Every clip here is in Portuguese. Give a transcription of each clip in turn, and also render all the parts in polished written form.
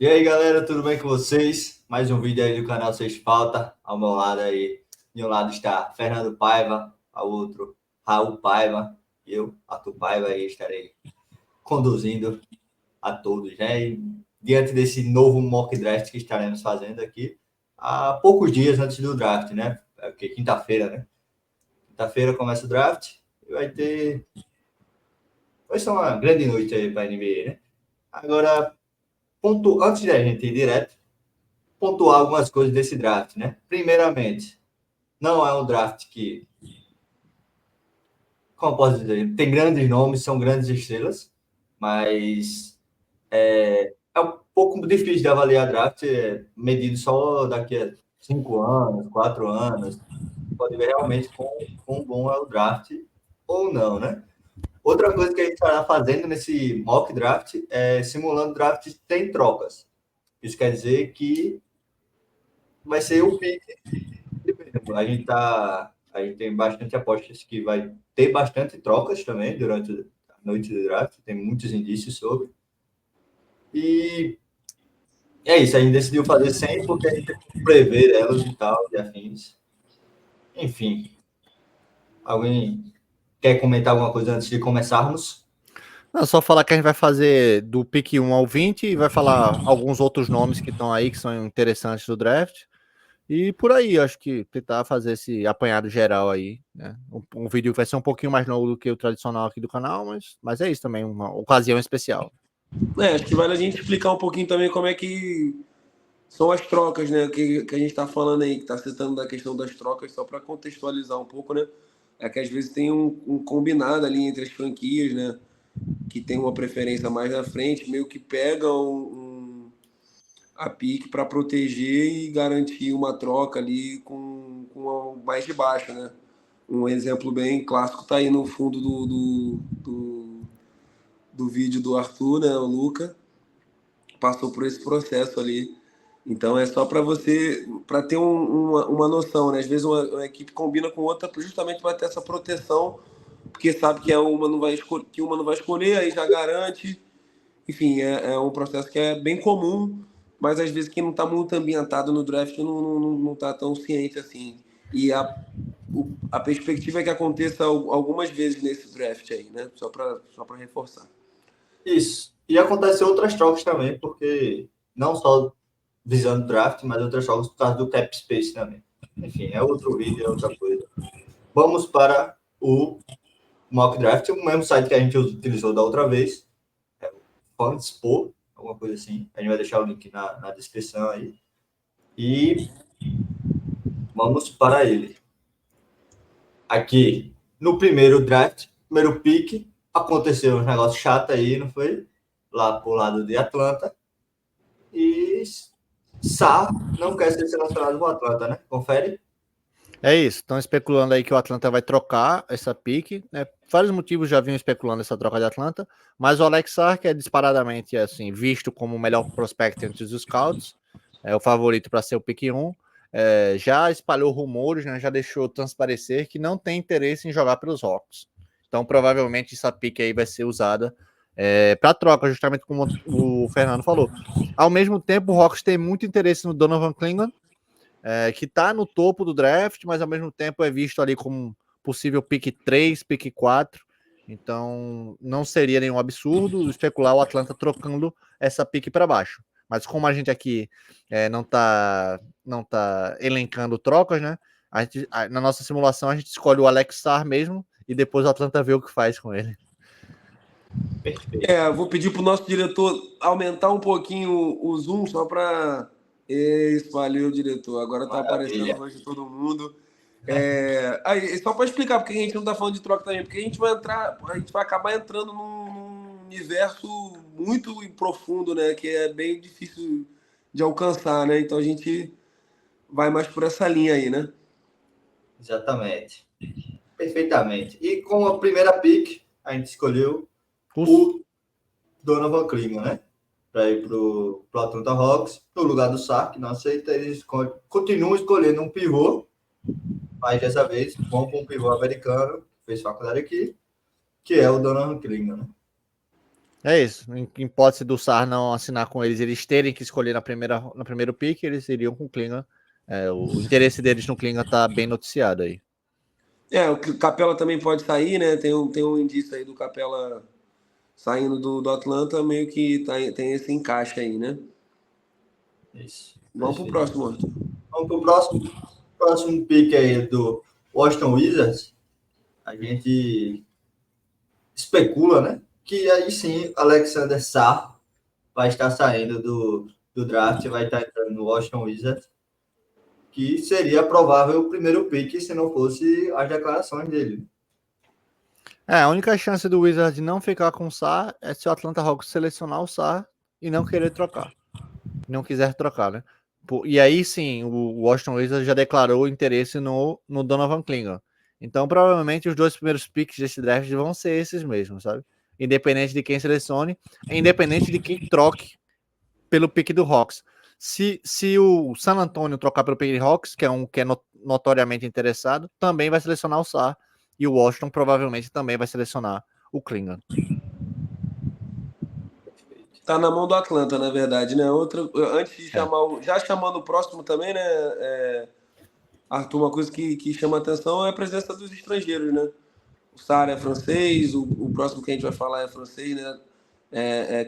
E aí, galera, tudo bem com vocês? Mais um vídeo aí do canal Seis Falta. Ao meu lado aí, de um lado está Fernando Paiva, ao outro Raul Paiva, e eu, Arthur Paiva, aí estarei conduzindo a todos, né? E diante desse novo mock draft que estaremos fazendo aqui, há poucos dias antes do draft, né? É porque quinta-feira, né? Quinta-feira começa o draft e vai ser uma grande noite aí para a NBA, né? Agora, antes da gente ir direto, pontuar algumas coisas desse draft, né? Primeiramente, não é um draft que, como posso dizer, tem grandes nomes, são grandes estrelas, mas é um pouco difícil de avaliar draft medido só daqui a 5 anos, 4 anos. Pode ver realmente quão bom é o draft ou não, né? Outra coisa que a gente está fazendo nesse mock draft é simulando drafts sem trocas. Isso quer dizer que vai ser o pick. A gente tem bastante apostas que vai ter bastante trocas também durante a noite do draft, tem muitos indícios sobre. E é isso, a gente decidiu fazer 100 porque a gente tem que prever elas e tal, e afins. Enfim, alguém quer comentar alguma coisa antes de começarmos? Não, só falar que a gente vai fazer do pick 1 ao 20 e vai falar alguns outros nomes que estão aí, que são interessantes do draft. E por aí, acho que tentar fazer esse apanhado geral aí, né? Um vídeo que vai ser um pouquinho mais longo do que o tradicional aqui do canal, mas é isso também, uma ocasião especial. Acho que vale a gente explicar um pouquinho também como é que são as trocas, né? Que a gente está falando aí, que está citando da questão das trocas, só para contextualizar um pouco, né? É que às vezes tem um combinado ali entre as franquias, né? Que tem uma preferência mais na frente, meio que pega a pique para proteger e garantir uma troca ali com o mais de baixo, né? Um exemplo bem clássico tá aí no fundo do vídeo do Arthur, né? O Luca passou por esse processo ali. Então é só para você, para ter uma noção, né? Às vezes uma equipe combina com outra justamente para ter essa proteção, porque sabe que que uma não vai escolher, aí já garante. Enfim, é um processo que é bem comum, mas às vezes quem não está muito ambientado no draft não tá tão ciente assim. E a perspectiva é que aconteça algumas vezes nesse draft aí, né? Só para reforçar. Isso. E acontecem outras trocas também, porque não só visando draft, mas outras trocas por causa do cap space também. Enfim, é outro vídeo, é outra coisa. Vamos para o mock draft, o mesmo site que a gente utilizou da outra vez, é o Fanspo, alguma coisa assim. A gente vai deixar o link na descrição aí. E vamos para ele. Aqui, no primeiro draft, primeiro pick, aconteceu um negócio chato aí, não foi? Lá pro lado de Atlanta. E Sá não quer ser selecionado com o Atlanta, né? Confere? É isso, estão especulando aí que o Atlanta vai trocar essa pique, né? Vários motivos já vinham especulando essa troca de Atlanta, mas o Alex Sark é disparadamente assim, visto como o melhor prospect entre os scouts, é o favorito para ser o pique 1. Já espalhou rumores, né? Já deixou transparecer que não tem interesse em jogar pelos Hawks. Então, provavelmente, essa pique aí vai ser usada para troca, justamente como o Fernando falou. Ao mesmo tempo, o Hawks tem muito interesse no Donovan Clingan, que está no topo do draft, mas ao mesmo tempo é visto ali como possível pick 3, pick 4. Então, não seria nenhum absurdo especular o Atlanta trocando essa pick para baixo. Mas como a gente aqui não tá elencando trocas, né? Na nossa simulação, a gente escolhe o Alex Sarr mesmo e depois o Atlanta vê o que faz com ele. Perfeito. Vou pedir para o nosso diretor aumentar um pouquinho o zoom só para. Isso, valeu, diretor. Agora está aparecendo o Maravilha. rosto de todo mundo. Só para explicar porque a gente não está falando de troca também, porque a gente vai acabar entrando num universo muito profundo, né? Que é bem difícil de alcançar, né? Então a gente vai mais por essa linha aí, né? Exatamente. Perfeitamente. E com a primeira pick, a gente escolheu o Donovan Cleveland, né? Para ir para o Atlanta Hawks, no lugar do Sark, não aceita, eles continuam escolhendo um pivô, mas dessa vez vão com um pivô americano, que fez faculdade aqui, que é o Donovan Cleveland, né? É isso. Em hipótese do Sar não assinar com eles terem que escolher no primeiro pick, eles iriam com o Klingon. O interesse deles no Klingon tá bem noticiado aí. O Capela também pode sair, né? Tem um indício aí do Capela saindo do Atlanta, meio que tem esse encaixe aí, né? Isso. Vamos pro Perfeito. próximo, Arthur. Vamos pro próximo pick aí do Washington Wizards. A gente especula, né? Que aí sim Alexander Sarr vai estar saindo do draft, vai estar entrando no Washington Wizards, que seria provável o primeiro pick se não fosse as declarações dele. A única chance do Wizards não ficar com o Sarr é se o Atlanta Hawks selecionar o Sarr e não querer trocar. Não quiser trocar, né? E aí sim, o Washington Wizards já declarou interesse no Donovan Klingon. Então, provavelmente, os 2 primeiros picks desse draft vão ser esses mesmos, sabe? Independente de quem selecione, independente de quem troque pelo pick do Hawks. Se o San Antonio trocar pelo pick do Hawks, que é notoriamente interessado, também vai selecionar o Sarr. E o Washington provavelmente também vai selecionar o Klingon. Tá na mão do Atlanta, na verdade, né? Antes de chamar já chamando o próximo também, né? Arthur, uma coisa que chama atenção é a presença dos estrangeiros, né? O Sarr é francês, o próximo que a gente vai falar é francês, né?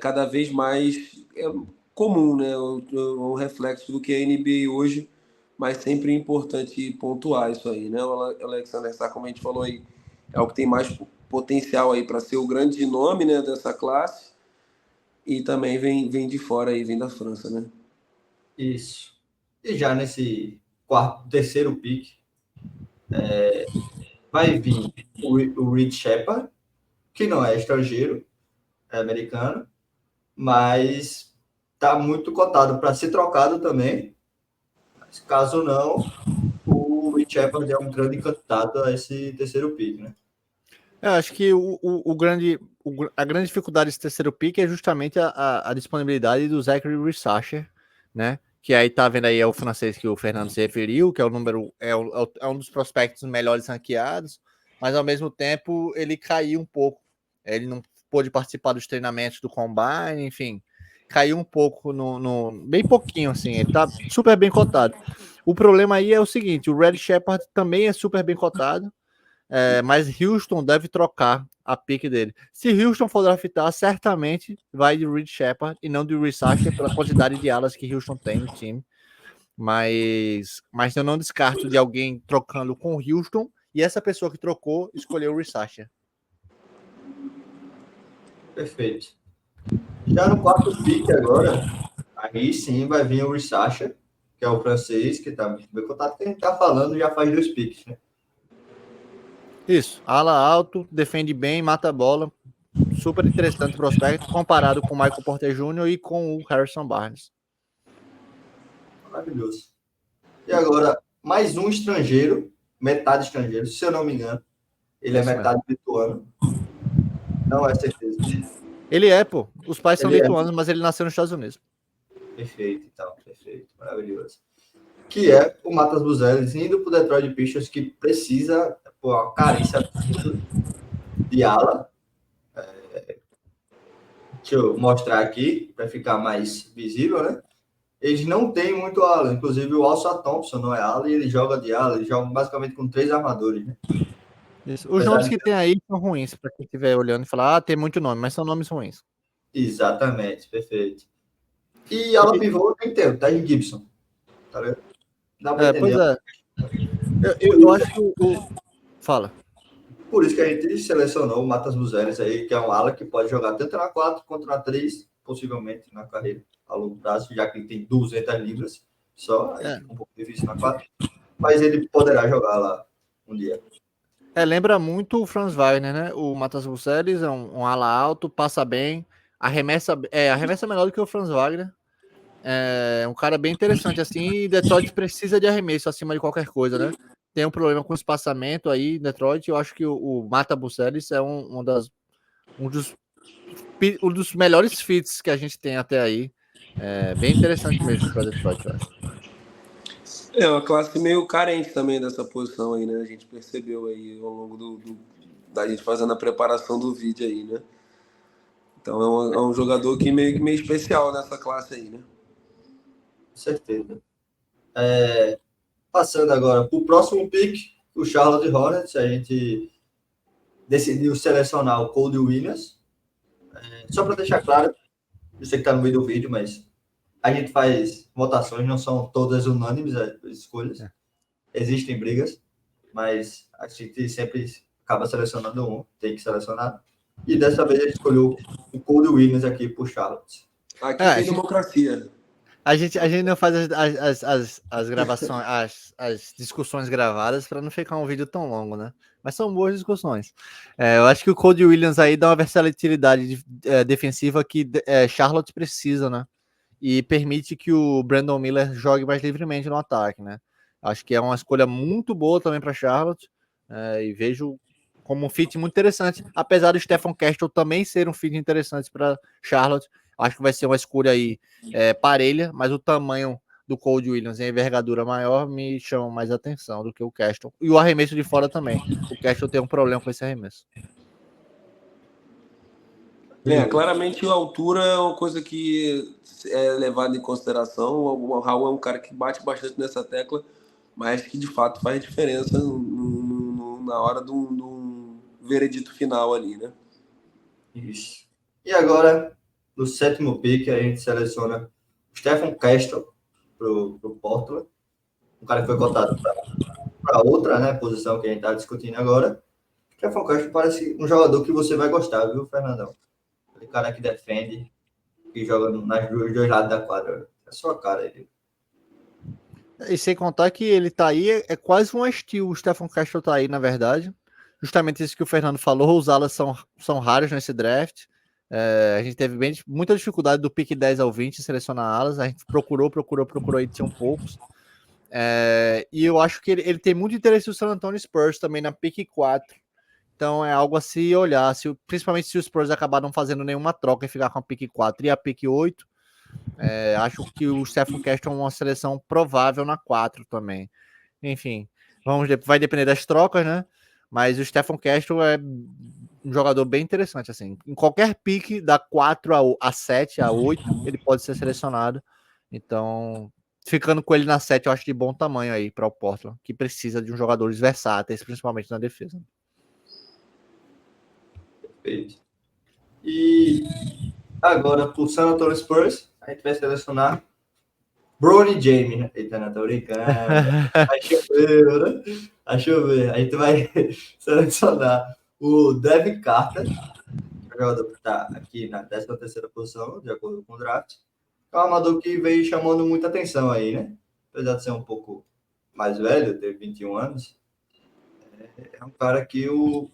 Cada vez mais comum, né? O reflexo do que é a NBA hoje, mas sempre é importante pontuar isso aí, né? O Alexander Sarr, como a gente falou aí, é o que tem mais potencial aí para ser o grande nome, né, dessa classe. E também vem de fora aí, vem da França, né? Isso. E já nesse terceiro pick, vai vir o Reed Shepard, que não é estrangeiro, é americano, mas está muito cotado para ser trocado também. Mas, caso não, o Reed Shepard é um grande candidato a esse terceiro pick, né? Eu acho que a grande dificuldade desse terceiro pick é justamente a disponibilidade do Zachary Resacher, né? Que aí tá vendo aí, é o francês que o Fernando se referiu, que é o número, é um dos prospectos melhores ranqueados, mas ao mesmo tempo ele caiu um pouco. Ele não pôde participar dos treinamentos do Combine, enfim, caiu um pouco bem pouquinho, assim, ele tá super bem cotado. O problema aí é o seguinte, o Red Shepard também é super bem cotado, mas Houston deve trocar a pick dele. Se Houston for draftar, certamente vai de Reed Shepard e não de Resacher pela quantidade de alas que Houston tem no time. Mas eu não descarto de alguém trocando com Houston e essa pessoa que trocou escolheu o Resacher. Perfeito. Já no quarto pick agora, aí sim vai vir o Resacher, que é o francês, que tá bem contato, que a gente tá falando já faz 2 picks, né? Isso, ala alto, defende bem, mata a bola. Super interessante prospecto comparado com o Michael Porter Jr. e com o Harrison Barnes. Maravilhoso. E agora, mais um estrangeiro, metade estrangeiro, se eu não me engano. Ele é metade lituano. Não é certeza. Ele pô. Os pais são lituanos, mas ele nasceu nos Estados Unidos. Perfeito, então. Perfeito. Maravilhoso. Que é o Matas Buzelis indo para o Detroit Pistons, que precisa, uma carícia de ala. Deixa eu mostrar aqui, para ficar mais visível, né? Eles não têm muito ala. Inclusive, o Alça Thompson não é ala e ele joga de ala. Ele joga basicamente com 3 armadores, né? Isso. Os nomes que tem aí são ruins, para quem estiver olhando e falar, tem muito nome, mas são nomes ruins. Exatamente, perfeito. E ala pivô tem que ter, tá em Gibson. Tá vendo? Dá pra entender. Pois é. Eu acho que Fala. Por isso que a gente selecionou o Matas Buzelis aí, que é um ala que pode jogar tanto na 4 quanto na 3, possivelmente na carreira a longo prazo, já que ele tem 200 libras só, aí fica um pouco difícil na 4. Mas ele poderá jogar lá um dia. Lembra muito o Franz Wagner, né? O Matas Buzelis é um ala alto, passa bem, arremessa melhor do que o Franz Wagner. É um cara bem interessante, assim, e Detroit precisa de arremesso acima de qualquer coisa, né? Tem um problema com espaçamento aí em Detroit, eu acho que o Mata Buzelis é um dos melhores fits que a gente tem até aí. Bem interessante mesmo para Detroit, eu acho. É uma classe meio carente também dessa posição aí, né? A gente percebeu aí ao longo da gente fazendo a preparação do vídeo aí, né? Então é um jogador que meio especial nessa classe aí, né? Com certeza. Passando agora para o próximo pick, o Charlotte Hornets, a gente decidiu selecionar o Cody Williams. Só para deixar claro, eu sei que está no meio do vídeo, mas a gente faz votações, não são todas unânimes as escolhas. Existem brigas, mas a gente sempre acaba selecionando um, tem que selecionar. E dessa vez a gente escolheu o Cody Williams aqui para o Charlotte. Aqui tem democracia. A gente não faz as gravações, as discussões gravadas para não ficar um vídeo tão longo, né? Mas são boas discussões. Eu acho que o Cody Williams aí dá uma versatilidade defensiva que Charlotte precisa, né? E permite que o Brandon Miller jogue mais livremente no ataque, né? Acho que é uma escolha muito boa também para Charlotte, e vejo como um fit muito interessante, apesar do Stephen Castle também ser um fit interessante para Charlotte. Acho que vai ser uma escolha aí parelha, mas o tamanho do Cody Williams e a envergadura maior me chamam mais atenção do que o Castle. E o arremesso de fora também. O Castle tem um problema com esse arremesso. Claramente a altura é uma coisa que é levada em consideração. O Raul é um cara que bate bastante nessa tecla, mas que de fato faz diferença na hora do veredito final ali, né? Isso. E agora, no sétimo pick, a gente seleciona o Stephen Castle pro Portland. Um cara que foi cotado para outra, né, posição que a gente está discutindo agora. O Stephen Castle parece um jogador que você vai gostar, viu, Fernandão? Aquele cara que defende, que joga nas dois lados da quadra. É só a cara ele. E sem contar que ele tá aí, é quase um estilo. O Stephen Castle tá aí, na verdade. Justamente isso que o Fernando falou, os alas são raros nesse draft. A gente teve muita dificuldade do pick 10 ao 20 selecionar alas. A gente procurou e tinham poucos. E eu acho que ele tem muito interesse no San Antonio Spurs também na pick 4. Então é algo a se olhar, principalmente se os Spurs acabaram fazendo nenhuma troca e ficar com a pick 4 e a pick 8. Acho que o Stephen Castle é uma seleção provável na 4 também. Enfim, vai depender das trocas, né? Mas o Stephen Castle é um jogador bem interessante, assim. Em qualquer pique da 4 a 7, a 8, ele pode ser selecionado. Então, ficando com ele na 7, eu acho de bom tamanho aí para o Portland, que precisa de jogadores versáteis, principalmente na defesa. Perfeito. E agora, pro San Antonio Spurs, a gente vai selecionar Bronny James, né? Eita, não, tô brincando. Aí choveu, né? Aí choveu. A gente vai selecionar o Devin Carter, jogador que está aqui na 13ª posição, de acordo com o draft. É um armador que veio chamando muita atenção aí, né? Apesar de ser um pouco mais velho, ter 21 anos, é um cara que o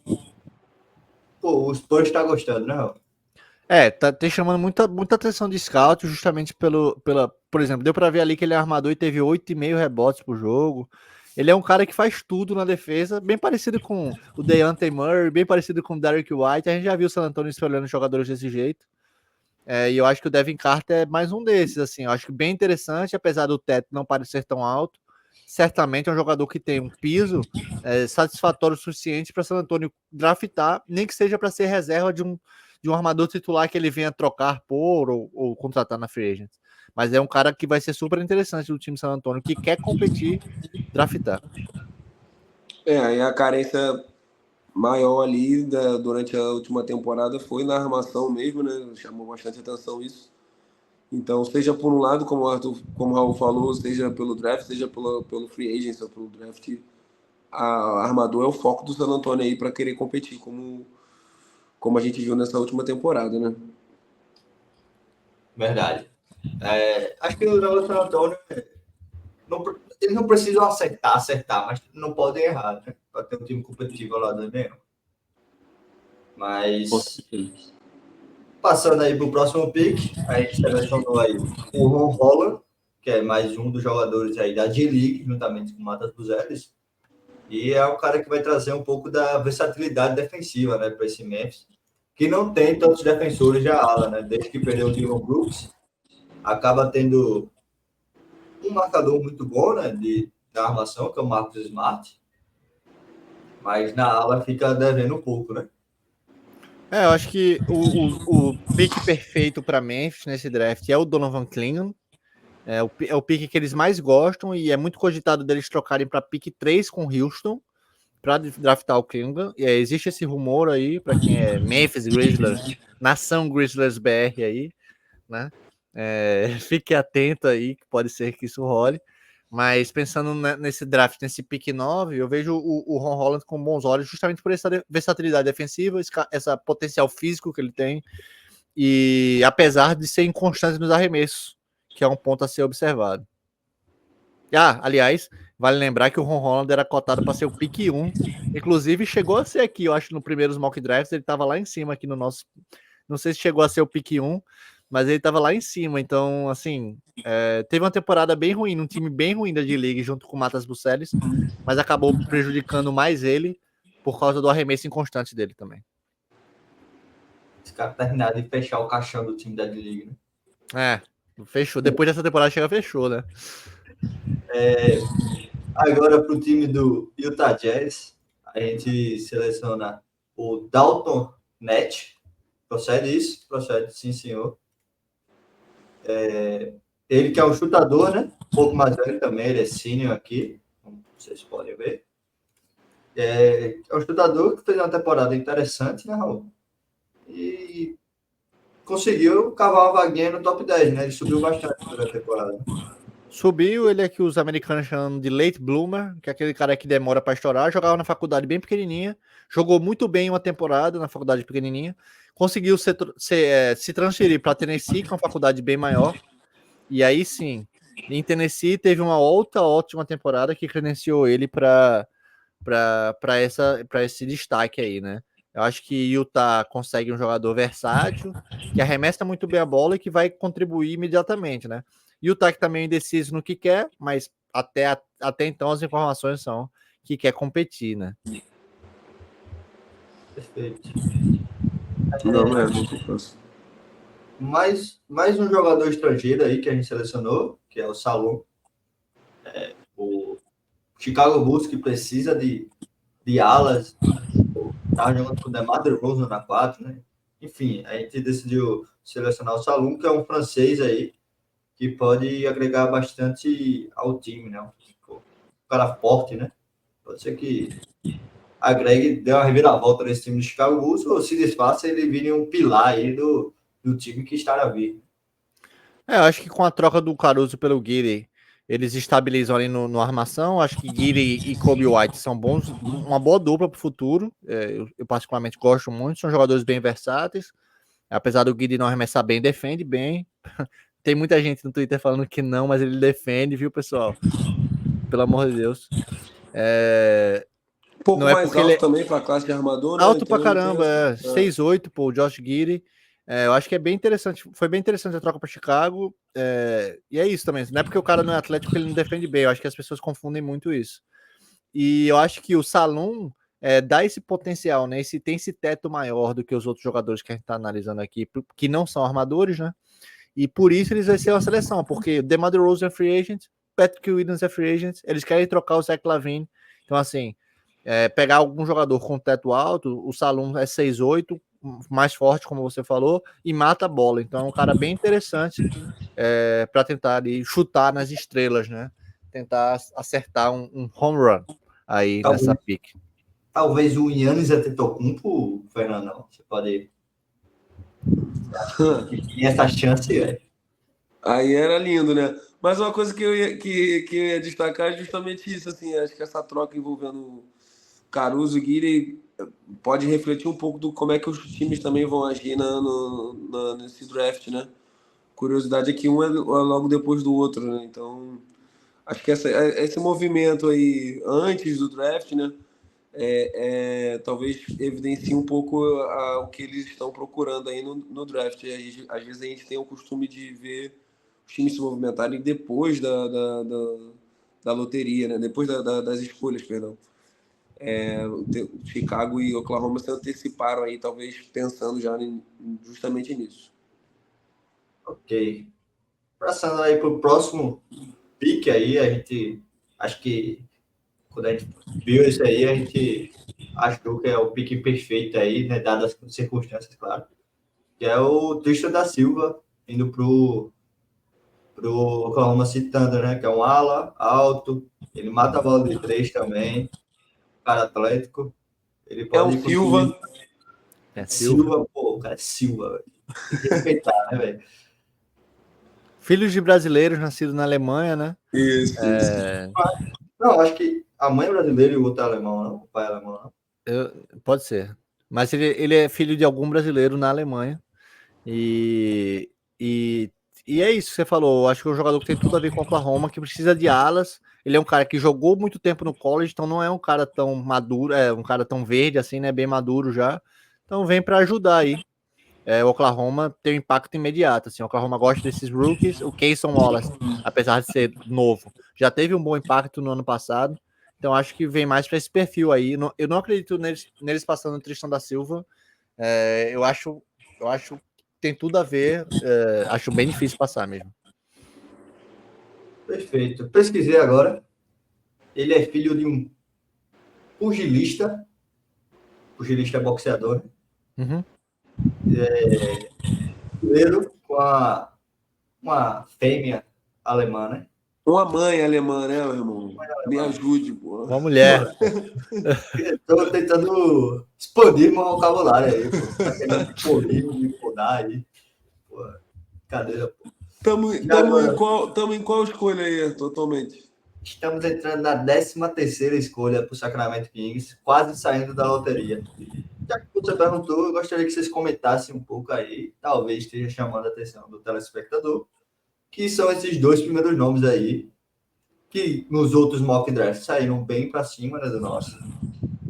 Spurs está gostando, né, Raul? Tá chamando muita atenção de scout, justamente por exemplo, deu para ver ali que ele é armador e teve 8,5 rebotes por jogo. Ele é um cara que faz tudo na defesa, bem parecido com o Dejounte Murray, bem parecido com o Derrick White. A gente já viu o San Antonio escolhendo jogadores desse jeito. E eu acho que o Devin Carter é mais um desses, assim. Eu acho que bem interessante, apesar do teto não parecer tão alto. Certamente é um jogador que tem um piso satisfatório o suficiente para San Antonio draftar, nem que seja para ser reserva de um armador titular que ele venha trocar por ou contratar na free agent. Mas é um cara que vai ser super interessante do time San Antonio, que quer competir, draftar. E a carência maior ali durante a última temporada foi na armação mesmo, né? Chamou bastante atenção isso. Então, seja por um lado, como o Raul falou, seja pelo draft, seja pelo free agent ou pelo draft, a armador é o foco do San Antonio aí para querer competir, como a gente viu nessa última temporada, né? Verdade. Acho que o San Antonio eles não precisam acertar, mas não podem errar, né? Para ter um time competitivo lá do mesmo. Mas passando aí para o próximo pick, a gente selecionou aí o Ron Holland, que é mais um dos jogadores aí da G-League, juntamente com o Matas Buzeres. E é o cara que vai trazer um pouco da versatilidade defensiva, né, para esse Memphis, que não tem tantos defensores de ala, né? Desde que perdeu o Dillon Brooks, acaba tendo um marcador muito bom, né, da armação, que é o Marcus Smart, mas na ala fica devendo um pouco, né? Eu acho que o pique perfeito para Memphis nesse draft é o Donovan Clingan. É o pique que eles mais gostam e é muito cogitado deles trocarem para pique 3 com Houston para draftar o Clingan. E existe esse rumor aí, para quem é Memphis Grizzlies, nação Grizzlies BR aí, né? Fique atento aí, que pode ser que isso role. Mas pensando nesse draft, nesse pick 9, eu vejo o Ron Holland com bons olhos, justamente por essa versatilidade defensiva, essa potencial físico que ele tem, e apesar de ser inconstante nos arremessos, que é um ponto a ser observado. Aliás, vale lembrar que o Ron Holland era cotado para ser o pick 1, inclusive chegou a ser aqui, eu acho, no primeiros mock drafts, ele estava lá em cima aqui no nosso. Não sei se chegou a ser o pick 1, mas ele estava lá em cima. Então, assim, teve uma temporada bem ruim, num time bem ruim da D-League, junto com o Matas Bucelis, mas acabou prejudicando mais ele por causa do arremesso inconstante dele também. Esse cara terminar de fechar o caixão do time da D-League, né? Fechou. Depois dessa temporada fechou, né? Agora para o time do Utah Jazz, a gente seleciona o Dalton Net. Procede isso? Procede, sim, senhor. Ele que é um chutador, né? Um pouco mais velho também, ele é sênior aqui, como vocês podem ver. É um chutador que fez uma temporada interessante, né, Raul? E conseguiu cavar uma vaguinha no top 10, né? Ele subiu bastante durante a temporada. Subiu, ele é que os americanos chamam de late bloomer, que é aquele cara que demora para estourar. Jogava na faculdade bem pequenininha, jogou muito bem uma temporada na faculdade pequenininha, conseguiu se transferir para Tennessee, que é uma faculdade bem maior. E aí sim, em Tennessee teve uma outra ótima temporada que credenciou ele para esse destaque aí, né? Eu acho que Utah consegue um jogador versátil, que arremessa muito bem a bola e que vai contribuir imediatamente, né? Utah que também é indeciso no que quer, mas até então as informações são que quer competir, né? Perfeito. Não é muito fácil. Mais um jogador estrangeiro aí que a gente selecionou, que é o Salom. O Chicago Bulls que precisa de alas. Estava jogando com o DeMar DeRozan na 4, né? Enfim, a gente decidiu selecionar o Salom, que é um francês aí, que pode agregar bastante ao time, né? Um cara forte, né? Pode ser que agregue, dê uma reviravolta nesse time do Chicago Bulls, ou se desfaça, ele vire um pilar aí do time que está a vir. Eu acho que com a troca do Caruso pelo Guiri, eles estabilizam ali no armação. Acho que Guiri e Kobe White são bons, uma boa dupla para o futuro. Eu particularmente gosto muito, são jogadores bem versáteis. Apesar do Guiri não arremessar bem, defende bem. Tem muita gente no Twitter falando que não, mas ele defende, viu, pessoal? Pelo amor de Deus. Um pouco Não é mais porque alto ele é também para a classe de armador, né? alto Então pra ele tem caramba, essa. 6'8", pô, o Josh Giddey. Eu acho que é bem interessante. Foi bem interessante a troca para Chicago. E é isso também. Não é porque o cara não é atlético que ele não defende bem. Eu acho que as pessoas confundem muito isso. E eu acho que o Salum dá esse potencial, né? Tem esse teto maior do que os outros jogadores que a gente está analisando aqui, que não são armadores, né? E por isso eles vão ser uma seleção, porque DeMar DeRozan é free agent, Patrick Williams é free agent, eles querem trocar o Zach LaVine. Então, assim, pegar algum jogador com teto alto, o Salum é 6'8", mais forte, como você falou, e mata a bola. Então, é um cara bem interessante para tentar ali, chutar nas estrelas, né? Tentar acertar um home run aí nessa pick. Talvez o Yannis Antetokounmpo, Fernandão, você pode... E essa chance Aí era lindo, né? Mas uma coisa que eu ia destacar é justamente isso, assim, acho que essa troca envolvendo Caruso e Guiri pode refletir um pouco do como é que os times também vão agir nesse draft, né? Curiosidade é que um é logo depois do outro, né? Então, acho que esse movimento aí antes do draft, né? Talvez evidencie um pouco o que eles estão procurando aí no draft. E aí, às vezes a gente tem o costume de ver os times se movimentarem depois da loteria, né? Depois das escolhas, perdão. Chicago e Oklahoma se anteciparam aí, talvez pensando já justamente nisso. Ok. Passando aí para o próximo pick aí, a gente acho que quando a gente viu isso aí, a gente achou que é o pique perfeito aí, né, dadas as circunstâncias, claro, que é o Tristan da Silva indo pro Oklahoma City Thunder, né, que é um ala alto, ele mata a bola de 3 também, cara atlético, ele É um pode Silva. É Silva. Silva, pô, o cara é Silva, velho. Tem que respeitar, né, velho? Filhos de brasileiros nascidos na Alemanha, né? Isso. Não, acho que a mãe é brasileira e o outro é alemão, não? O pai é alemão, não? Pode ser. Mas ele é filho de algum brasileiro na Alemanha. E, e, e é isso que você falou. Eu acho que é um jogador que tem tudo a ver com o Oklahoma, que precisa de alas. Ele é um cara que jogou muito tempo no college, então não é um cara tão maduro, é um cara tão verde assim, né? Bem maduro já. Então vem para ajudar aí. O Oklahoma tem um impacto imediato. Assim, o Oklahoma gosta desses rookies. O Cason Wallace, apesar de ser novo, já teve um bom impacto no ano passado. Então acho que vem mais para esse perfil aí. Eu não acredito neles passando o Tristan da Silva. Eu acho que tem tudo a ver. Acho bem difícil passar mesmo. Perfeito. Pesquisei agora. Ele é filho de um pugilista. Pugilista é boxeador, né? Uhum. Primeiro com uma fêmea alemã, né? Uma mãe alemã, né, meu irmão? Me ajude, pô. Uma mulher. Estou tentando expandir meu vocabulário aí, pô. Tá querendo me podar aí. Pô, cadeira, pô. Tamo em qual escolha aí, totalmente? Estamos entrando na 13ª escolha para o Sacramento Kings, quase saindo da loteria. Já que você perguntou, eu gostaria que vocês comentassem um pouco aí, talvez esteja chamando a atenção do telespectador, que são esses 2 primeiros nomes aí, que nos outros mock drafts saíram bem para cima, né, do nosso,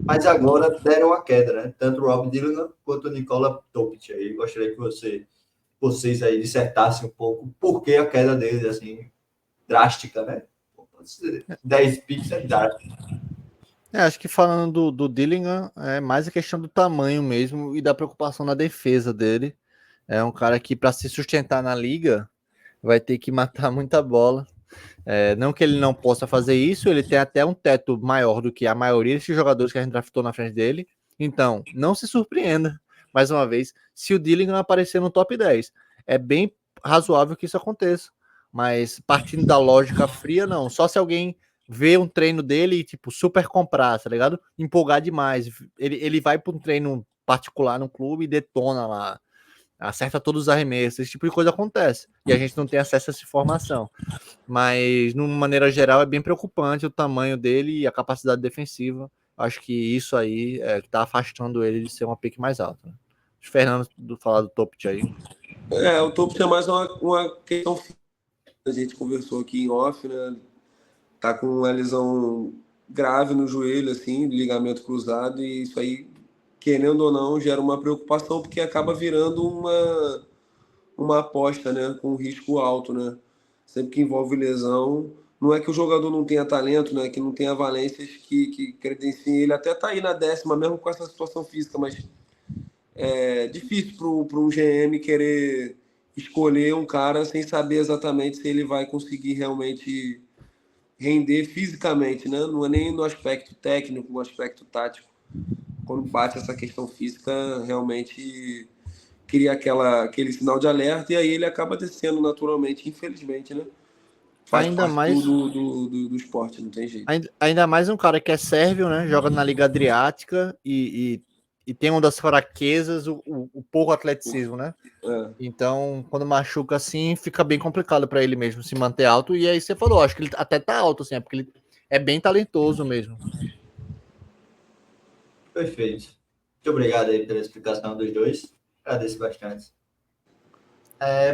mas agora deram a queda, né? Tanto o Rob Dylan quanto o Nikola Topic aí. Gostaria que vocês aí dissertassem um pouco por que a queda deles, assim, drástica, né? 10 picks é drástico. Acho que falando do Dillingham, é mais a questão do tamanho mesmo e da preocupação na defesa dele. É um cara que, para se sustentar na liga, vai ter que matar muita bola. Não que ele não possa fazer isso, ele tem até um teto maior do que a maioria desses jogadores que a gente draftou na frente dele. Então, não se surpreenda, mais uma vez, se o Dillingham aparecer no top 10. É bem razoável que isso aconteça. Mas partindo da lógica fria, não. Só se alguém vê um treino dele e, tipo, super comprar, tá ligado? Empolgar demais. Ele vai para um treino particular no clube e detona lá. Acerta todos os arremessos. Esse tipo de coisa acontece. E a gente não tem acesso a essa informação. Mas, de uma maneira geral, é bem preocupante o tamanho dele e a capacidade defensiva. Acho que isso aí está afastando ele de ser uma pick mais alta. Né? Fernando, falar do Topic aí. O Topic é mais uma questão física. A gente conversou aqui em off, né? Tá com uma lesão grave no joelho, assim, ligamento cruzado, e isso aí, querendo ou não, gera uma preocupação, porque acaba virando uma aposta, né? Com risco alto, né? Sempre que envolve lesão, não é que o jogador não tenha talento, né? Que não tenha valências que credenciem ele. Até tá aí na 10ª, mesmo com essa situação física, mas é difícil para um GM querer escolher um cara sem saber exatamente se ele vai conseguir realmente render fisicamente, né? Não é nem no aspecto técnico, no aspecto tático. Quando bate essa questão física, realmente cria aquele sinal de alerta e aí ele acaba descendo naturalmente, infelizmente, né? Faz Ainda parte mais do esporte, não tem jeito. Ainda mais um cara que é sérvio, né? Joga na Liga Adriática e tem uma das fraquezas, o pouco atleticismo, né? Então, quando machuca assim, fica bem complicado para ele mesmo se manter alto. E aí você falou, acho que ele até tá alto, assim, porque ele é bem talentoso mesmo. Perfeito. Muito obrigado aí pela explicação dos dois. Agradeço bastante.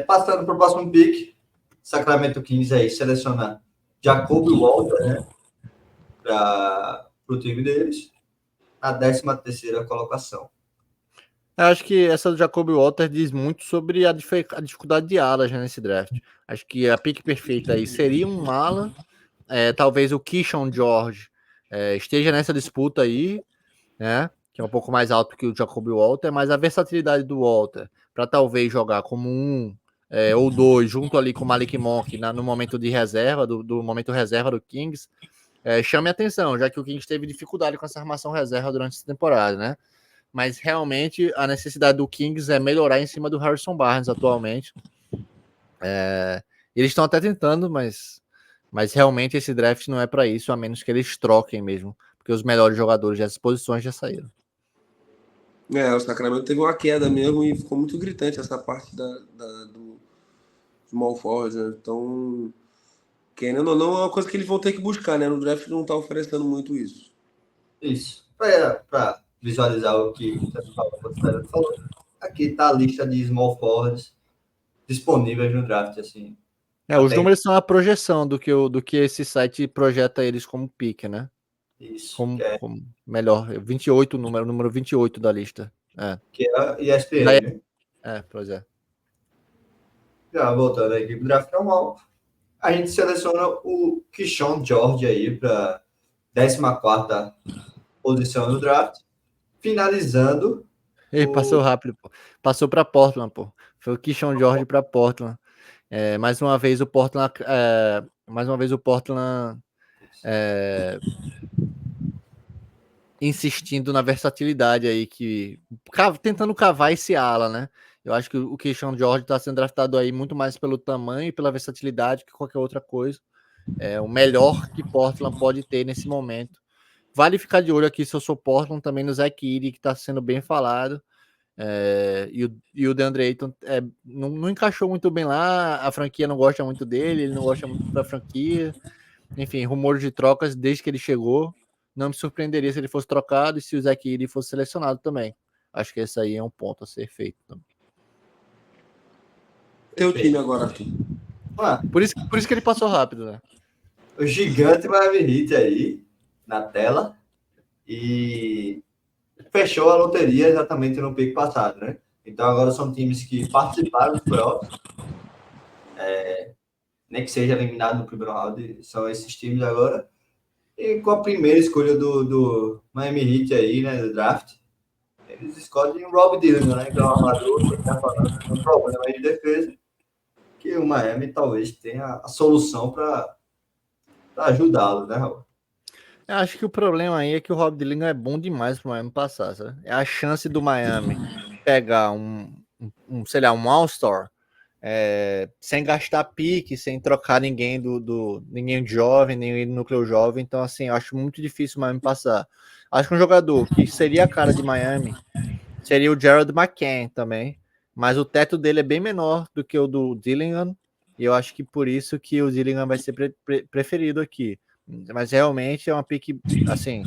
Passando para o próximo pick, Sacramento Kings aí seleciona Jacob Walter, né? Para o time deles, na 13ª colocação. Eu acho que essa do Jacob Walter diz muito sobre a dificuldade de alas, né, nesse draft. Acho que a pick perfeita aí seria um ala, talvez o Keyshawn George esteja nessa disputa aí, né? Que é um pouco mais alto que o Jacob Walter, mas a versatilidade do Walter para talvez jogar como ou 2, junto ali com o Malik Monk no momento de reserva, do momento reserva do Kings, chame a atenção, já que o Kings teve dificuldade com essa armação reserva durante essa temporada, né? Mas realmente a necessidade do Kings é melhorar em cima do Harrison Barnes atualmente. Eles estão até tentando, mas realmente esse draft não é para isso, a menos que eles troquem mesmo, porque os melhores jogadores dessas posições já saíram. O Sacramento teve uma queda mesmo e ficou muito gritante essa parte do small forward, né? Então, querendo ou não, é uma coisa que eles vão ter que buscar, né? No draft não tá oferecendo muito isso. Isso. Para visualizar o que você falou, aqui tá a lista de small forwards disponíveis no draft, assim. Os números são a projeção do que esse site projeta eles como pick, né? Isso. Como melhor, 28, número 28 da lista. Que é a ESPN, né? Pois é. Já voltando aqui pro draft normal, a gente seleciona o Keyshawn George aí para 14ª posição no draft, finalizando. Passou rápido, pô. Passou para Portland, pô. Foi o Keyshawn George para Portland. Mais uma vez o Portland insistindo na versatilidade aí, tentando cavar esse ala, né? Eu acho que o Keyshawn George está sendo draftado aí muito mais pelo tamanho e pela versatilidade que qualquer outra coisa. É o melhor que Portland pode ter nesse momento. Vale ficar de olho aqui, se eu sou Portland, também no Zach Edey, que está sendo bem falado. E o DeAndre Ayton não encaixou muito bem lá, a franquia não gosta muito dele, ele não gosta muito da franquia. Enfim, rumores de trocas desde que ele chegou. Não me surpreenderia se ele fosse trocado e se o Zach Edey fosse selecionado também. Acho que esse aí é um ponto a ser feito também. Teu time agora, Arthur. Por isso que ele passou rápido, né? O gigante Miami Heat aí na tela e fechou a loteria exatamente no pick passado, né? Então agora são times que participaram dos playoffs, nem que seja eliminado no primeiro round, são esses times agora. E com a primeira escolha do Miami Heat aí, né, do draft, eles escolhem o Rob Dylan, né, que é um armador que está falando um problema aí de defesa, que o Miami talvez tenha a solução para ajudá-lo, né, Raul? Eu acho que o problema aí é que o Rob Dillingham é bom demais pro Miami passar, sabe? É a chance do Miami pegar sei lá, um All-Star, sem gastar pique, sem trocar ninguém ninguém jovem, ninguém do núcleo jovem. Então, assim, eu acho muito difícil o Miami passar. Acho que um jogador que seria a cara de Miami seria o Jared McCann também, mas o teto dele é bem menor do que o do Dillingham, e eu acho que por isso que o Dillingham vai ser preferido aqui. Mas realmente é uma pick, assim,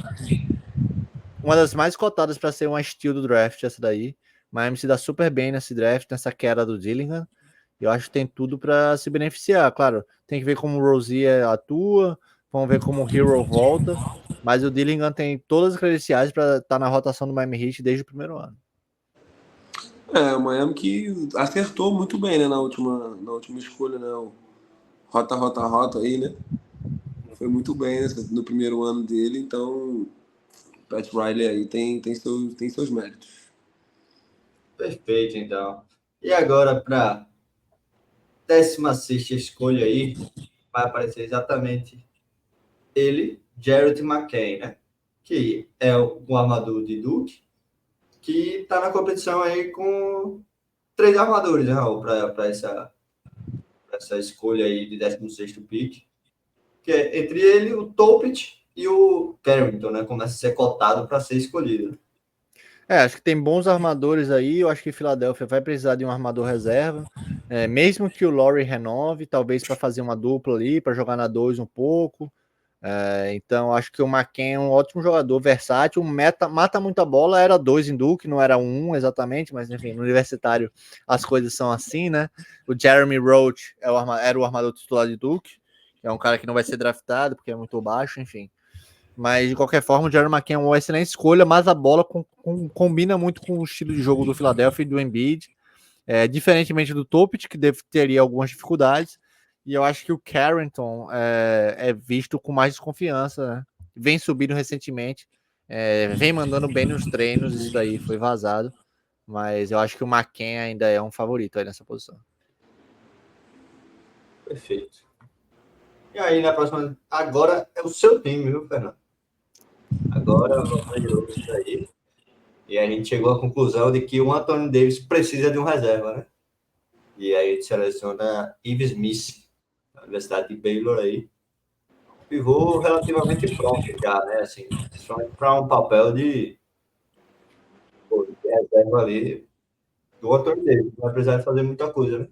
uma das mais cotadas para ser uma steal do draft, essa daí. Miami se dá super bem nesse draft, nessa queda do Dillingham. Eu acho que tem tudo para se beneficiar. Claro, tem que ver como o Rozier atua, vamos ver como o Hero volta, mas o Dillingham tem todas as credenciais para estar na rotação do Miami Heat desde o primeiro ano. O Miami que acertou muito bem, né, na última escolha, né? O rota aí, né? Foi muito bem, né, no primeiro ano dele, então Pat Riley aí tem seus méritos. Perfeito, então. E agora, para 16ª escolha aí, vai aparecer exatamente ele, Jared McCain, né? Que é o armador de Duke, que está na competição aí com 3 armadores, né, Raul, para essa escolha aí de 16º pick, que é entre ele, o Topic e o Carrington, né? Começa a ser cotado para ser escolhido. Acho que tem bons armadores aí. Eu acho que Filadélfia vai precisar de um armador reserva. Mesmo que o Laurie renove, talvez para fazer uma dupla ali, para jogar na 2 um pouco. Então, acho que o McCann é um ótimo jogador, versátil. Mata muita bola. Era 2 em Duke, não era 1 exatamente, mas enfim, no universitário as coisas são assim, né? O Jeremy Roach era o armador titular de Duke. É um cara que não vai ser draftado porque é muito baixo, enfim. Mas, de qualquer forma, o Jared McCann é uma excelente escolha, mas a bola combina muito com o estilo de jogo do Philadelphia e do Embiid. Diferentemente do Topic, que teria algumas dificuldades. E eu acho que o Carrington é visto com mais desconfiança, né? Vem subindo recentemente, vem mandando bem nos treinos, isso daí foi vazado. Mas eu acho que o McCann ainda é um favorito aí nessa posição. Perfeito. E aí, na próxima. Agora é o seu time, viu, Fernando? Agora vamos ver isso aí. E a gente chegou à conclusão de que o Anthony Davis precisa de um reserva, né? E aí a gente seleciona Ives Smith, da Universidade de Baylor aí. Pivô relativamente pronto já, né? Assim, principalmente para um papel de reserva ali do Anthony Davis. Não vai precisar fazer muita coisa, né?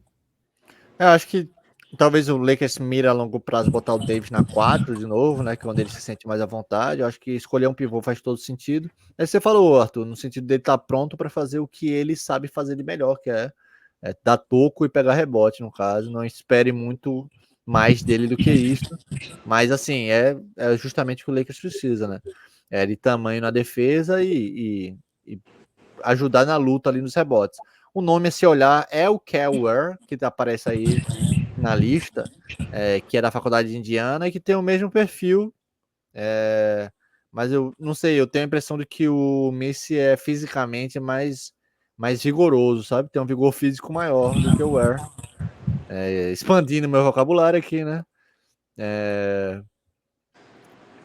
Eu acho que talvez o Lakers mira a longo prazo botar o Davis na 4 de novo, né? Que é onde ele se sente mais à vontade. Eu acho que escolher um pivô faz todo sentido. Aí você falou, Arthur, no sentido dele estar pronto para fazer o que ele sabe fazer de melhor, que é dar toco e pegar rebote, no caso. Não espere muito mais dele do que isso. Mas assim, é justamente o que o Lakers precisa, né? É de tamanho na defesa e ajudar na luta ali nos rebotes. O nome a se olhar é o Kel Ware, que aparece aí na lista, que é da Faculdade de Indiana e que tem o mesmo perfil. Mas eu não sei, eu tenho a impressão de que o Messi é fisicamente mais vigoroso, sabe? Tem um vigor físico maior do que o Ware. Expandindo meu vocabulário aqui, né?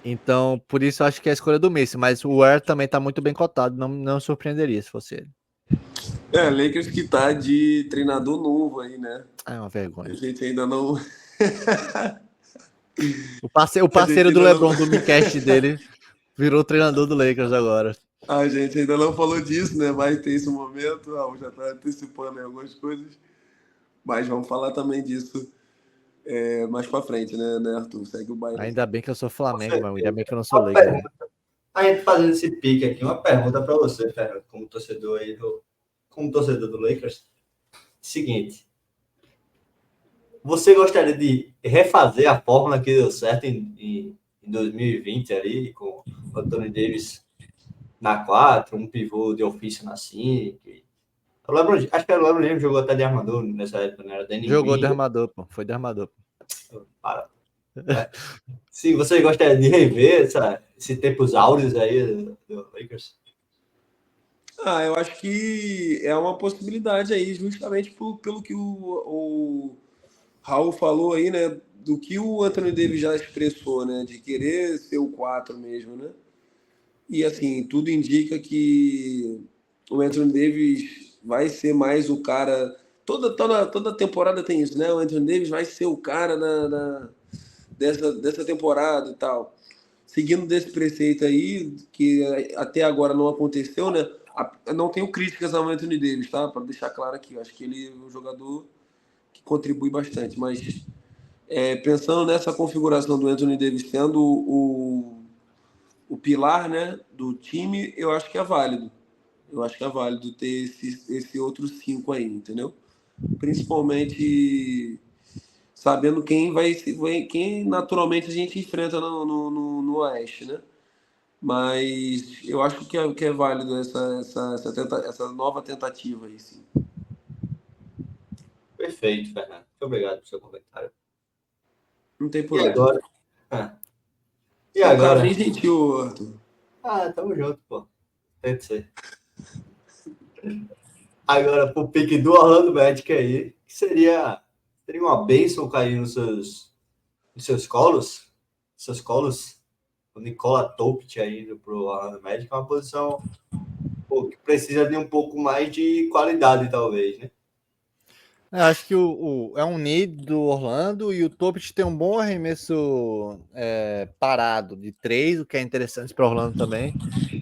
Então, por isso eu acho que é a escolha do Messi, mas o Ware também tá muito bem cotado, não surpreenderia se fosse ele. Lakers que tá de treinador novo aí, né? É uma vergonha. A gente ainda não. O parceiro do LeBron, do Micast dele, virou treinador do Lakers agora. A gente ainda não falou disso, né? Vai ter esse momento. O Raul já tá antecipando aí algumas coisas. Mas vamos falar também disso mais pra frente, né, Arthur? Segue o baile. Ainda bem que eu sou Com Flamengo, mas ainda certeza. bem que eu não sou Uma Lakers. pergunta. A gente fazendo esse pique aqui, uma pergunta para você, Fernando, como torcedor do Lakers. Seguinte, você gostaria de refazer a fórmula que deu certo em 2020 ali, com o Anthony Davis na 4, um pivô de ofício na 5? Acho que o LeBron James jogou até de armador nessa época, né? Era Danny Jogou de Green. armador, pô. Foi de armador. Para. Sim, você gostaria de rever esse tempos áureos aí do Lakers? Eu acho que é uma possibilidade aí, justamente pelo que o Raul falou aí, né? Do que o Anthony Davis já expressou, né? De querer ser o 4 mesmo, né? E assim, tudo indica que o Anthony Davis vai ser mais o cara. Toda temporada tem isso, né? O Anthony Davis vai ser o cara dessa temporada e tal. Seguindo desse preceito aí, que até agora não aconteceu, né? Não tenho críticas ao Anthony Davis, tá? Para deixar claro aqui. Eu acho que ele é um jogador que contribui bastante. Mas pensando nessa configuração do Anthony Davis sendo o pilar, né, do time, eu acho que é válido. Eu acho que é válido ter esse outro 5 aí, entendeu? Principalmente sabendo quem naturalmente a gente enfrenta no Oeste, né? Mas eu acho que é válido essa nova tentativa aí, sim. Perfeito, Fernando. Muito obrigado pelo seu comentário. Não tem por E onde. agora? Ah, e Você é um cara agora? bem gentil, Arthur. Tamo junto, pô. Tem que ser. Agora, pro pique do Orlando Magic aí, que seria uma bênção cair nos seus colos. Seus colos. O Nikola Topic aí indo pro Orlando Magic é uma posição que precisa de um pouco mais de qualidade, talvez, né? Eu acho que é um need do Orlando e o Topic tem um bom arremesso parado de 3, o que é interessante para Orlando também.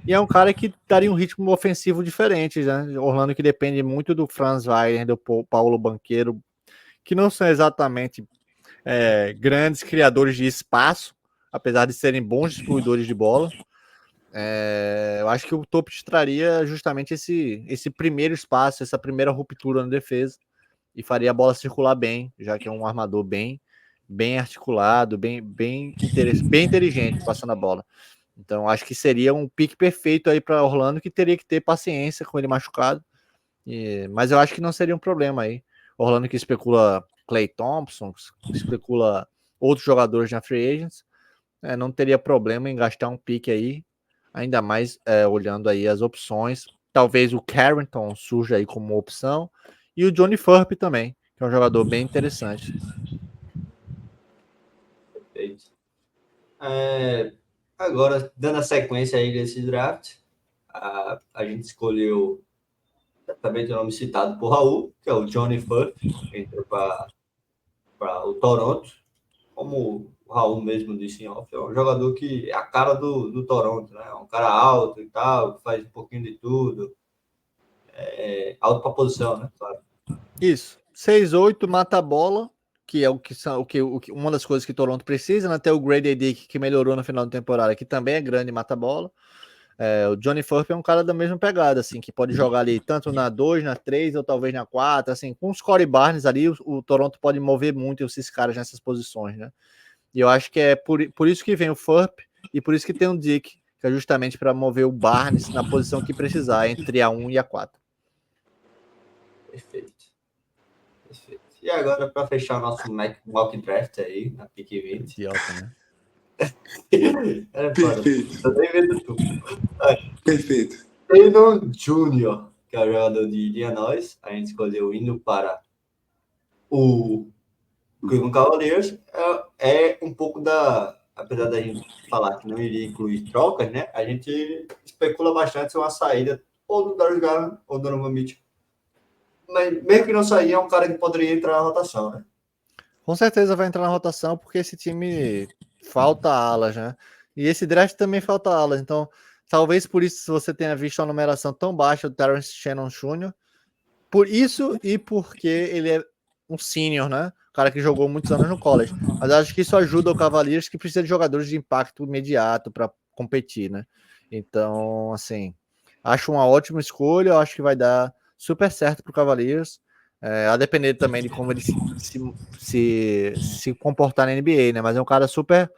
E é um cara que daria um ritmo ofensivo diferente, né? Orlando que depende muito do Franz Wagner, do Paulo Banqueiro, que não são exatamente grandes criadores de espaço, apesar de serem bons distribuidores de bola. Eu acho que o Topic traria justamente esse primeiro espaço, essa primeira ruptura na defesa e faria a bola circular bem, já que é um armador bem articulado, bem inteligente passando a bola. Então acho que seria um pique perfeito aí para Orlando, que teria que ter paciência com ele machucado. Mas eu acho que não seria um problema aí. Orlando que especula Klay Thompson, especula outros jogadores na free agents, não teria problema em gastar um pique aí, ainda mais olhando aí as opções. Talvez o Carrington surja aí como opção e o Johnny Furp também, que é um jogador bem interessante. Agora, dando a sequência aí desse draft, a gente escolheu, também tem o nome citado por Raul, que é o Johnny Fuff, que entrou para o Toronto. Como o Raul mesmo disse em off, é um jogador que é a cara do Toronto, né? É um cara alto e tal, que faz um pouquinho de tudo. Alto para posição, né? Claro. Isso. 6'8", mata a bola, que é uma das coisas que Toronto precisa, né? Até o Grady Dick, que melhorou no final da temporada, que também é grande e mata a bola. O Johnny Furp é um cara da mesma pegada, assim, que pode jogar ali tanto na 2, na 3 ou talvez na 4, assim, com os Scottie Barnes ali, o Toronto pode mover muito esses caras nessas posições, né? E eu acho que é por isso que vem o Furp e por isso que tem o Dick, que é justamente para mover o Barnes na posição que precisar, entre a 1 e a 4. Perfeito. E agora, para fechar o nosso mock draft aí, na pick 20. Idiota, né? Perfeito. Eu tenho medo de tudo. Perfeito. Taylor Jr., que é o jogador de Illinois, a gente escolheu indo para o Cleveland Cavaliers. É um pouco apesar da gente falar que não iria incluir trocas, né? A gente especula bastante sobre uma saída ou do Darius Garland ou do Donovan Mitchell. Mas mesmo que não sair, é um cara que poderia entrar na rotação, né? Com certeza vai entrar na rotação, porque esse time falta alas, né? E esse draft também falta alas, então talvez por isso você tenha visto a numeração tão baixa do Terrence Shannon Jr., por isso e porque ele é um senior, né? O cara que jogou muitos anos no college. Mas acho que isso ajuda o Cavaliers, que precisa de jogadores de impacto imediato para competir, né? Então, assim, acho uma ótima escolha, acho que vai dar super certo para o Cavaliers, a depender também de como ele se comportar na NBA, né? Mas é um cara super,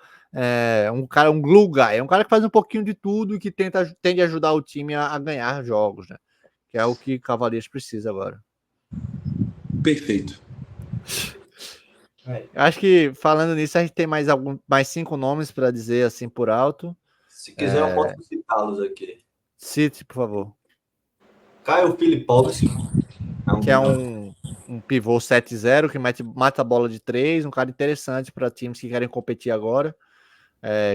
um glue guy, é um cara que faz um pouquinho de tudo e que tende a ajudar o time a ganhar jogos, né? Que é o que Cavaliers precisa agora. Perfeito. Acho que falando nisso, a gente tem mais 5 nomes para dizer assim por alto. Se quiser, eu posso citá-los aqui. Cite, por favor. Kyle Filipowski. Que é um pivô 7-0 que mata a bola de 3, um cara interessante para times que querem competir agora.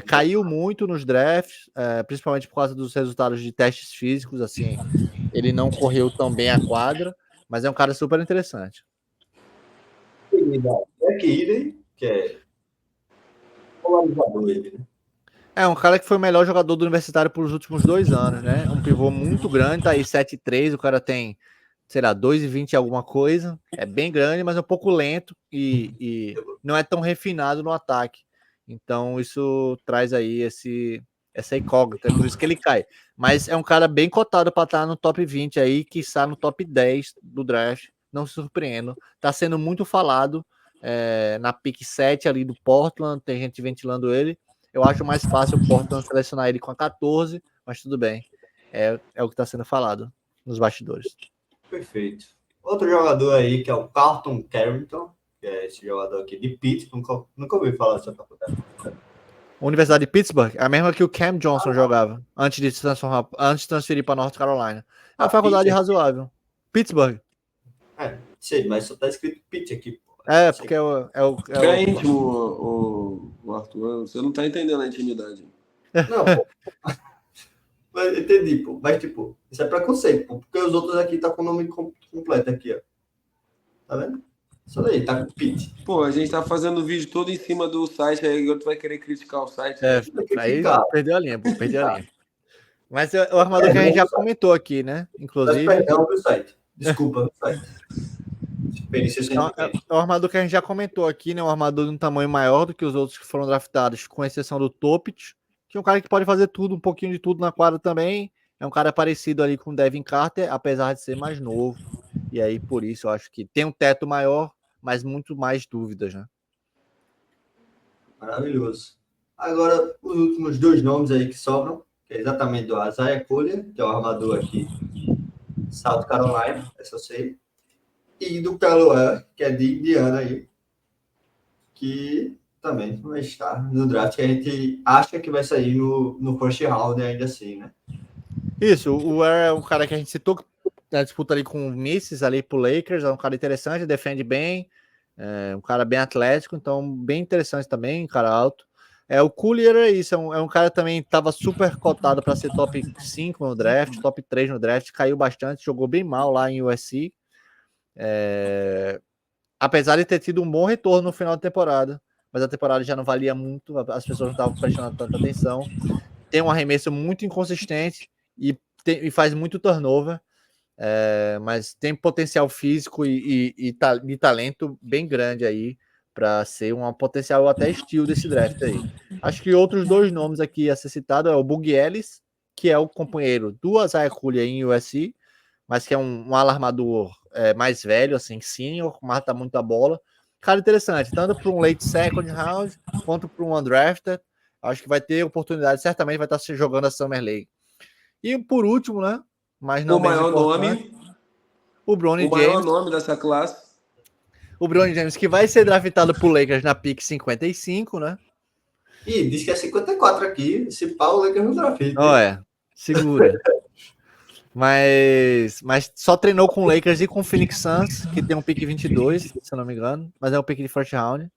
Caiu muito nos drafts, principalmente por causa dos resultados de testes físicos. Assim, ele não correu tão bem a quadra, mas é um cara super interessante. Jack Eden, que é polarizador ele, né? É um cara que foi o melhor jogador do Universitário pelos últimos 2 anos, né? Um pivô muito grande, tá aí 7'3", o cara tem, sei lá, 2,20 alguma coisa. É bem grande, mas é um pouco lento e não é tão refinado no ataque. Então isso traz aí essa incógnita, é por isso que ele cai. Mas é um cara bem cotado para estar no top 20 aí, que está no top 10 do draft. Não se surpreendo. Tá sendo muito falado na pick 7 ali do Portland, tem gente ventilando ele. Eu acho mais fácil o Portland selecionar ele com a 14, mas tudo bem. É o que está sendo falado nos bastidores. Perfeito. Outro jogador aí, que é o Carlton Carrington, que é esse jogador aqui de Pitt, nunca ouvi falar dessa faculdade. Universidade de Pittsburgh é a mesma que o Cam Johnson jogava antes de transferir para North Carolina. É uma faculdade razoável. Pittsburgh. Sei, mas só tá escrito Pitt aqui. Porque é o íntimo, o Arthur. Você não tá entendendo a intimidade. Não, pô. Mas, entendi, pô. Mas, tipo, isso é preconceito, pô. Porque os outros aqui tá com o nome completo aqui, ó. Tá vendo? Isso daí, tá com Pitt. Pô, a gente tá fazendo o vídeo todo em cima do site, aí tu vai querer criticar o site. Aí perdeu a linha, pô. Perdeu a linha. Mas é o armador que a gente já comentou aqui, né? Inclusive. Perdão pro site. Desculpa, no site. É um armador que a gente já comentou aqui, né? Um armador de um tamanho maior do que os outros que foram draftados, com exceção do Topic, que é um cara que pode fazer tudo, um pouquinho de tudo na quadra também. É um cara parecido ali com o Devin Carter, apesar de ser mais novo. E aí, por isso, eu acho que tem um teto maior, mas muito mais dúvidas, né? Maravilhoso. Agora, os últimos 2 nomes aí que sobram, que é exatamente do Isaiah Collier, que é o armador aqui, South Carolina, essa eu sei, e do Callaway, que é de Indiana aí, que também vai estar no draft, que a gente acha que vai sair no first round ainda assim, né? Isso, o Ware é um cara que a gente citou na disputa ali com o Misses ali pro Lakers, é um cara interessante, defende bem, um cara bem atlético, então bem interessante também, um cara alto. O Collier é isso, é um cara que também estava super cotado para ser top 5 no draft, top 3 no draft, caiu bastante, jogou bem mal lá em USC. Apesar de ter tido um bom retorno no final da temporada, mas a temporada já não valia muito, as pessoas não estavam prestando tanta atenção. Tem um arremesso muito inconsistente e faz muito turnover, mas tem potencial físico e talento bem grande aí para ser um potencial até estilo desse draft aí. Acho que outros 2 nomes aqui a ser citado é o Bug Ellis, que é o companheiro do Isaiah Collier em USC, mas que é um alarmador mais velho, assim, senior, mata muito a bola. Cara interessante, tanto para um late second round, quanto para um undrafted. Acho que vai ter oportunidade, certamente vai estar se jogando a Summer League. E por último, né, mas não O menos maior importante, nome, o Bronny o maior James. nome dessa classe. O Bronny James, que vai ser draftado por Lakers na pick 55, né? E diz que é 54 aqui, se pá, o Lakers no draft. Segura. Mas só treinou com o Lakers e com o Phoenix Suns, que tem um pick 22, se eu não me engano, mas é um pick de first round.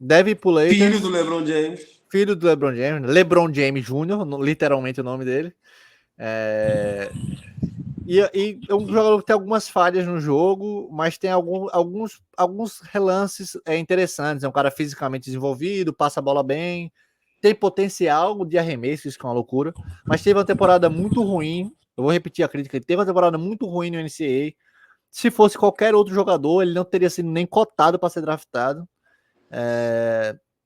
Deve ir pro Lakers. Filho do LeBron James. Filho do LeBron James. LeBron James Jr., literalmente o nome dele. E é um jogador que tem algumas falhas no jogo, mas tem alguns relances interessantes. É um cara fisicamente desenvolvido, passa a bola bem, tem potencial de arremesso, isso que é uma loucura, mas teve uma temporada muito ruim. Eu vou repetir a crítica, ele teve uma temporada muito ruim no NCAA. Se fosse qualquer outro jogador, ele não teria sido nem cotado para ser draftado.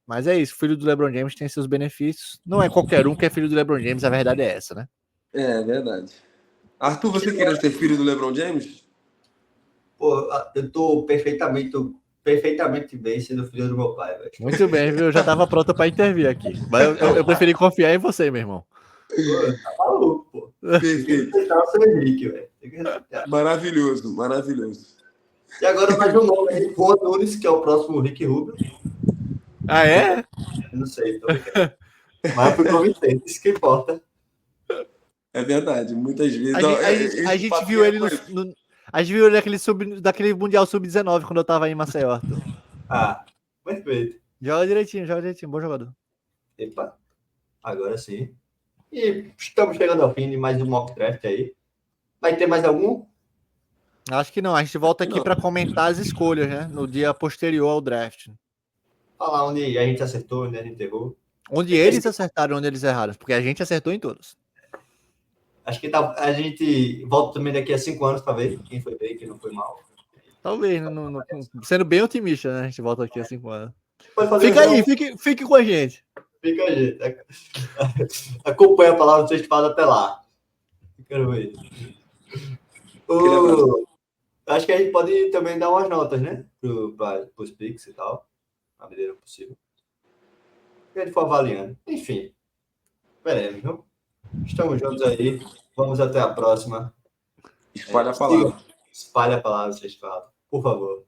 Mas é isso, filho do LeBron James tem seus benefícios. Não é qualquer um que é filho do LeBron James, a verdade é essa, né? É verdade. Arthur, você queria ser filho do LeBron James? Pô, eu tô perfeitamente bem sendo filho do meu pai, velho. Muito bem, viu? Eu já tava pronto para intervir aqui. Mas eu preferi confiar em você, meu irmão. Pô, tá maluco, pô. Perfeito. Tem que respeitar o seu Henrique, velho. Tem que respeitar. Maravilhoso, maravilhoso. E agora mais um nome aí, Juan Nunes, que é o próximo Rick Rubio. Ah, é? Eu não sei, tô brincando. Mas eu fui convincente, isso que importa. É verdade, muitas vezes. A gente viu ele a gente viu ele daquele Mundial Sub-19 quando eu tava aí em Maceió, Arthur. Ah, perfeito. Joga direitinho, bom jogador. Epa, agora sim. E estamos chegando ao fim de mais um mock draft aí. Vai ter mais algum? Acho que não, a gente volta aqui para comentar as escolhas, né? No dia posterior ao draft. Falar onde a gente acertou, onde a gente errou. Onde eles acertaram, onde eles erraram, porque a gente acertou em todos. Acho que a gente volta também daqui a 5 anos para ver quem foi bem, quem não foi mal. Talvez, sendo bem otimista, né? A gente volta aqui a 5 anos. Fica aí, fique com a gente. Fica a gente. Acompanha a palavra do seu estado até lá. Quero ver. Acho que a gente pode também dar umas notas, né? Para os Pix e tal. Na medida possível. Que a gente for avaliando. Enfim. Veremos, viu? Estamos juntos aí. Vamos até a próxima. Espalha a palavra. Espalha a palavra, vocês falam. Por favor.